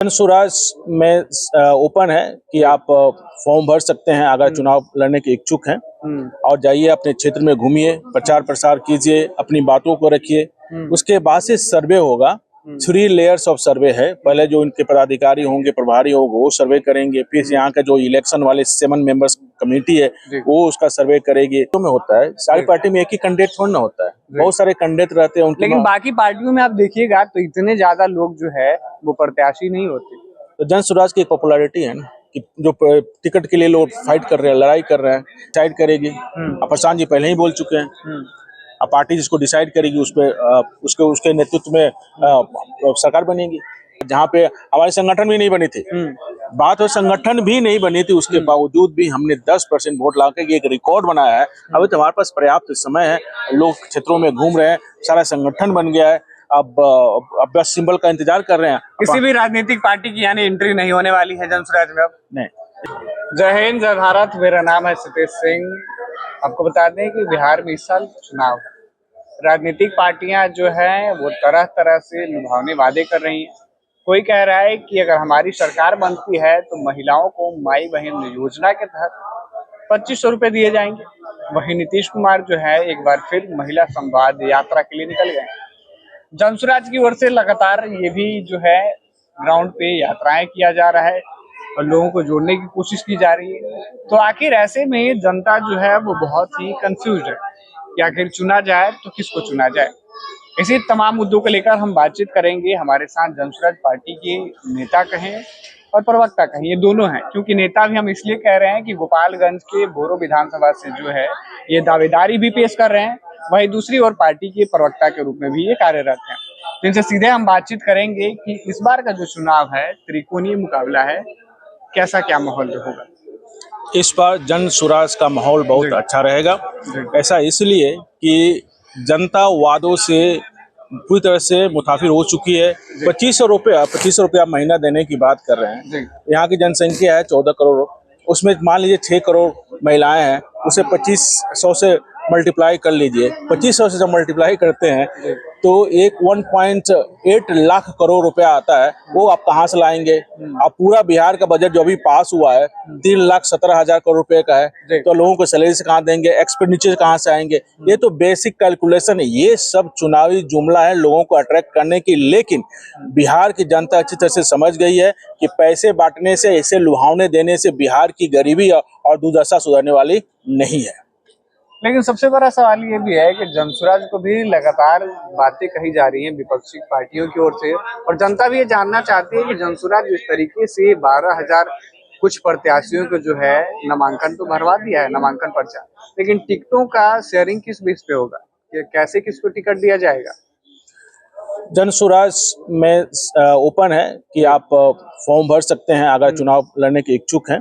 जन स्वराज में ओपन है कि आप फॉर्म भर सकते हैं अगर चुनाव लड़ने के इच्छुक हैं। और जाइए अपने क्षेत्र में घूमिए, प्रचार प्रसार कीजिए, अपनी बातों को रखिए। उसके बाद से सर्वे होगा। 3 लेयर्स ऑफ सर्वे है। पहले जो इनके पदाधिकारी होंगे, प्रभारी होंगे, वो सर्वे करेंगे। फिर यहाँ का जो इलेक्शन वाले 7 मेंबर्स कमेटी है वो उसका सर्वे करेगी। तो में होता है, सारी पार्टी में एक ही कैंडिडेट थोड़ा ना होता है, बहुत सारे कैंडिडेट रहते हैं उनके। लेकिन बाकी पार्टियों में आप देखिएगा तो इतने ज्यादा लोग जो है वो प्रत्याशी नहीं होते। तो जन स्वराज की एक पॉपुलैरिटी है ना कि जो टिकट के लिए लोग फाइट कर रहे हैं, लड़ाई कर रहे हैं, डिसाइड करेगी। अब प्रशांत जी पहले ही बोल चुके हैं, अब पार्टी जिसको डिसाइड करेगी उस पे उसके नेतृत्व में सरकार बनेगी। जहाँ पे हमारे संगठन भी नहीं बनी थी, बात हो संगठन भी नहीं बनी थी, उसके बावजूद भी हमने 10% वोट लाकर एक रिकॉर्ड बनाया है। अभी तो हमारे पास पर्याप्त समय है, लोग क्षेत्रों में घूम रहे हैं, सारा संगठन बन गया है। अब बस सिंबल का इंतजार कर रहे हैं। किसी भी राजनीतिक पार्टी की यानी एंट्री नहीं होने वाली है जन स्वराज में अब नहीं। जय हिंद, जय भारत। मेरा नाम है सतीश सिंह। आपको बता दें कि बिहार में इस साल चुनाव है। राजनीतिक पार्टियां जो है वो तरह तरह से लुभावने वादे कर रही हैं। कोई कह रहा है कि अगर हमारी सरकार बनती है तो महिलाओं को माई बहन योजना के तहत 2500 रुपए दिए जाएंगे। वहीं नीतीश कुमार जो है एक बार फिर महिला संवाद यात्रा के लिए निकल गए। जन स्वराज की ओर से लगातार ये भी जो है ग्राउंड पे यात्राएं किया जा रहा है और लोगों को जोड़ने की कोशिश की जा रही है। तो आखिर ऐसे में जनता जो है वो बहुत ही कंफ्यूज है कि आखिर चुना जाए तो किसको चुना जाए। इसी तमाम मुद्दों को लेकर हम बातचीत करेंगे। हमारे साथ जन स्वराज पार्टी के नेता कहें और प्रवक्ता कहें, ये दोनों हैं, क्योंकि नेता भी हम इसलिए कह रहे हैं कि गोपालगंज के बोरो विधानसभा से जो है ये दावेदारी भी पेश कर रहे हैं, वही दूसरी ओर पार्टी के प्रवक्ता के रूप में भी ये कार्यरत हैं। तो इनसे सीधे हम बातचीत करेंगे कि इस बार का जो चुनाव है त्रिकोणीय मुकाबला है, कैसा क्या माहौल होगा। इस बार जन स्वराज का माहौल बहुत अच्छा रहेगा। ऐसा इसलिए कि जनता वादों से पूरी तरह से मुताफिर हो चुकी है। 2500 रुपया महीना देने की बात कर रहे हैं। यहाँ की जनसंख्या है 14 करोड़, उसमें मान लीजिए 6 करोड़ महिलाएं हैं, उसे 2500 से मल्टीप्लाई कर लीजिए। 2500 से जब मल्टीप्लाई करते हैं तो एक 1.8 लाख करोड़ रुपया आता है। वो आप कहाँ से लाएंगे? अब पूरा बिहार का बजट जो अभी पास हुआ है 3,17,000 करोड़ रुपए का है, तो लोगों को सैलरी से कहाँ देंगे, एक्सपेंडिचर कहाँ से आएंगे? ये तो बेसिक कैलकुलेशन है। ये सब चुनावी जुमला है लोगों को अट्रैक्ट करने की। लेकिन बिहार की जनता अच्छी तरह से समझ गई है कि पैसे बांटने से, ऐसे लुभावने देने से बिहार की गरीबी और दुर्दशा सुधरने वाली नहीं है। लेकिन सबसे बड़ा सवाल ये भी है कि जन स्वराज को भी लगातार बातें कही जा रही हैं विपक्षी पार्टियों की ओर से, और जनता भी ये जानना चाहती है कि जन स्वराज जिस तरीके से 12,000 कुछ प्रत्याशियों को जो है नामांकन तो भरवा दिया है, नामांकन पर्चा, लेकिन टिकटों का शेयरिंग किस बेस पे होगा, कैसे किसको टिकट दिया जाएगा। जन स्वराज में ओपन है कि आप फॉर्म भर सकते हैं अगर चुनाव लड़ने के इच्छुक हैं।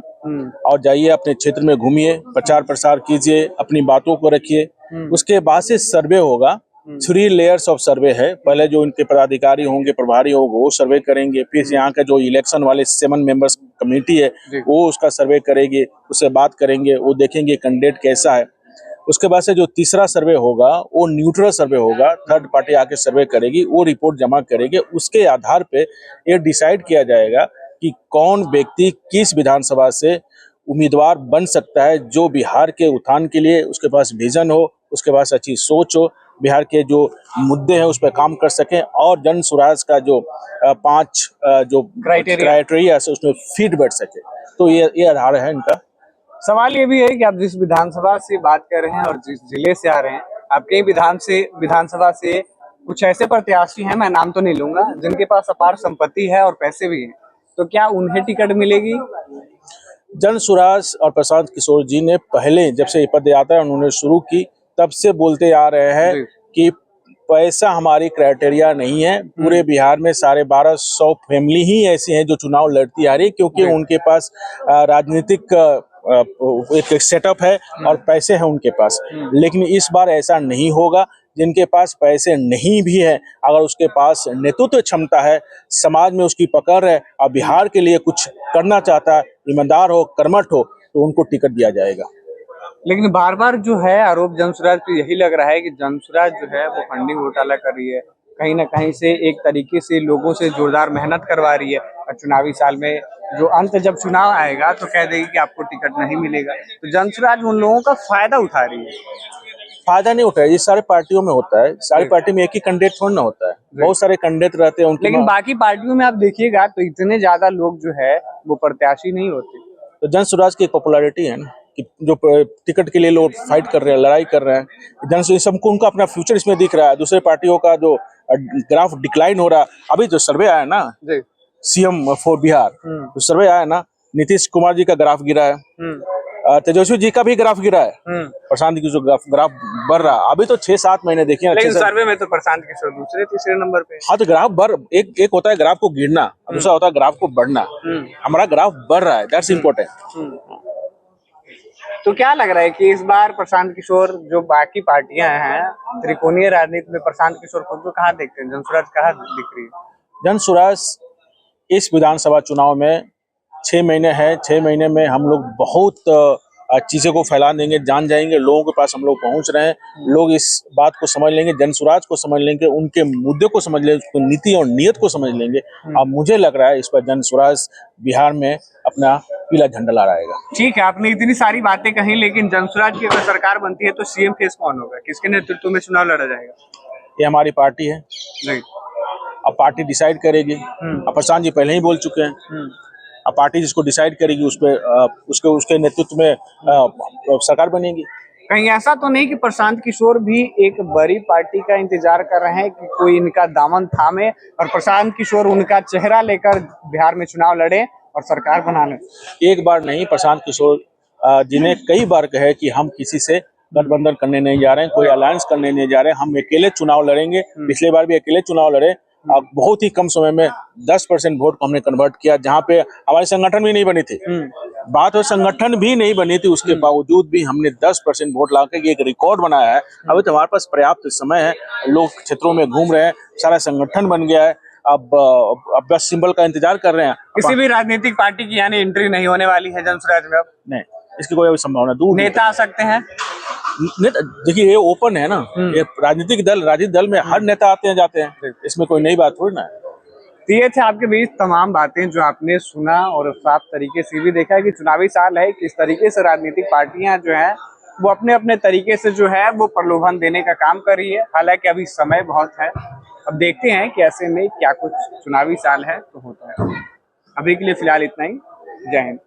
और जाइए अपने क्षेत्र में घूमिए, प्रचार प्रसार कीजिए, अपनी बातों को रखिए। उसके बाद से सर्वे होगा। 3 लेयर्स ऑफ सर्वे है। पहले जो इनके पदाधिकारी होंगे, प्रभारी होंगे, वो सर्वे करेंगे। फिर यहाँ का जो इलेक्शन वाले 7 मेंबर्स कमेटी है वो उसका सर्वे करेगी, उससे बात करेंगे, वो देखेंगे कैंडिडेट कैसा है। उसके बाद से जो तीसरा सर्वे होगा वो न्यूट्रल सर्वे होगा। थर्ड पार्टी आके सर्वे करेगी, वो रिपोर्ट जमा करेगी। उसके आधार पे ये डिसाइड किया जाएगा कि कौन व्यक्ति किस विधानसभा से उम्मीदवार बन सकता है, जो बिहार के उत्थान के लिए उसके पास विजन हो, उसके पास अच्छी सोच हो, बिहार के जो मुद्दे हैं उस पर काम कर सकें, और जन स्वराज का जो 5 जो क्राइटेरिया है उसमें फिट बैठ सके। तो ये आधार है इनका। सवाल ये भी है कि आप जिस विधानसभा से बात कर रहे हैं और जिस जिले से आ रहे हैं, आपके विधानसभा से कुछ ऐसे प्रत्याशी हैं, मैं नाम तो नहीं लूंगा, जिनके पास अपार संपत्ति है और पैसे भी हैं, तो क्या उन्हें टिकट मिलेगी। जन स्वराज और प्रशांत किशोर जी ने पहले जब से पद यात्रा उन्होंने शुरू की तब से बोलते आ रहे हैं कि पैसा हमारी क्राइटेरिया नहीं है। पूरे बिहार में 1250 फैमिली ही ऐसी हैं जो चुनाव लड़ती आ रही, क्योंकि उनके पास राजनीतिक एक सेटअप है और पैसे हैं उनके पास। लेकिन इस बार ऐसा नहीं होगा। जिनके पास पैसे नहीं भी है, अगर उसके पास नेतृत्व क्षमता है, समाज में उसकी पकड़ है और बिहार के लिए कुछ करना चाहता है, ईमानदार हो, कर्मठ हो, तो उनको टिकट दिया जाएगा। लेकिन बार बार जो है आरोप जन स्वराज पे यही लग रहा है कि जन स्वराज जो है वो फंडिंग घोटाला कर रही है, कहीं ना कहीं से एक तरीके से लोगों से जोरदार मेहनत करवा रही है, और चुनावी साल में जो अंत जब चुनाव आएगा तो कह देगी कि आपको टिकट नहीं मिलेगा, तो जनसुराज उन लोगों का फायदा उठा रही है। फायदा नहीं उठाया, ये सारे पार्टियों में होता है, सारी पार्टी में एक ही कैंडिडेट थोड़ा ना होता है, बहुत सारे कैंडिडेट रहते हैं उनके। लेकिन बाकी पार्टियों में आप देखिएगा तो इतने ज्यादा लोग जो है वो प्रत्याशी नहीं होते। तो जन स्वराज की एक पॉपुलैरिटी है ना, कि जो टिकट के लिए लोग फाइट कर रहे हैं, लड़ाई कर रहे हैं, जन सबको उनका अपना फ्यूचर इसमें दिख रहा है। दूसरे पार्टियों का जो ग्राफ डिक्लाइन हो रहा है, अभी जो सर्वे आया ना सीएम फॉर बिहार, तो सर्वे आया ना, नीतीश कुमार जी का ग्राफ गिरा है, तेजस्वी जी का भी ग्राफ गिरा है, प्रशांत की जो ग्राफ बढ़ रहा है। अभी तो 6-7 महीने देखिए, लेकिन सर्वे में तो प्रशांत किशोर दूसरे तीसरे नंबर पे। हाँ, तो ग्राफ बढ़, एक होता है ग्राफ को गिरना, दूसरा होता है ग्राफ को बढ़ना। हमारा ग्राफ बढ़ रहा है, दैट्स इम्पोर्टेंट। तो क्या लग रहा है कि इस बार प्रशांत किशोर, जो बाकी पार्टियां हैं त्रिकोणीय राजनीति में, प्रशांत किशोर खुद को कहाँ देखते हैं, जनसुराज कहाँ दिख रही है? जनसुराज इस विधानसभा चुनाव में 6 महीने हैं, 6 महीने में हम लोग बहुत चीज़ों को फैला देंगे, जान जाएंगे, लोगों के पास हम लोग पहुंच रहे हैं, लोग इस बात को समझ लेंगे, जनसुराज को समझ लेंगे, उनके मुद्दे को समझ लेंगे, उसकी नीति और नीयत को समझ लेंगे। अब मुझे लग रहा है इस पर जनसुराज बिहार में अपना पीला झंडा लहराएगा। ठीक है, आपने इतनी सारी बातें कही, लेकिन जनसुराज की अगर सरकार बनती है तो सीएम फेस कौन होगा, किसके नेतृत्व में चुनाव लड़ा जाएगा? ये हमारी पार्टी है, अब पार्टी डिसाइड करेगी। अब प्रशांत जी पहले ही बोल चुके हैं, अब पार्टी जिसको डिसाइड करेगी उस पे उसके नेतृत्व में सरकार बनेगी। कहीं ऐसा तो नहीं कि प्रशांत किशोर भी एक बड़ी पार्टी का इंतजार कर रहे हैं कि कोई इनका दामन थामे और प्रशांत किशोर उनका चेहरा लेकर बिहार में चुनाव लड़े और सरकार बना लें? एक बार नहीं, प्रशांत किशोर जी ने कई बार कहे कि हम किसी से गठबंधन करने नहीं जा रहे हैं, कोई अलायंस करने नहीं जा रहे हैं, हम अकेले चुनाव लड़ेंगे। पिछले बार भी अकेले चुनाव लड़े, बहुत ही कम समय में 10% वोट को हमने कन्वर्ट किया, जहां पे हमारे संगठन भी नहीं बनी थी। बात हो संगठन भी नहीं बनी थी, उसके बावजूद भी हमने 10% वोट लाकर एक रिकॉर्ड बनाया है। अभी तो हमारे पास पर्याप्त समय है, लोग क्षेत्रों में घूम रहे हैं, सारा संगठन बन गया है, अब बस सिंबल का इंतजार कर रहे हैं। किसी भी राजनीतिक पार्टी की यानी एंट्री नहीं होने वाली है जनसुराज में? अब नहीं, इसकी कोई संभावना दूर। नेता आ सकते हैं? देखिए, ये ओपन है ना, ये राजनीतिक दल में हर नेता आते हैं जाते हैं, इसमें कोई नई बात थोड़ी ना है। तो ये थे आपके बीच तमाम बातें जो आपने सुना और साफ तरीके से भी देखा कि चुनावी साल है, किस तरीके से राजनीतिक पार्टियां जो हैं वो अपने अपने तरीके से जो है वो प्रलोभन देने का काम कर रही है। हालांकि अभी समय बहुत है, अब देखते हैं कि ऐसे में क्या कुछ चुनावी साल है तो होता है। अभी के लिए फिलहाल इतना ही। जय हिंद।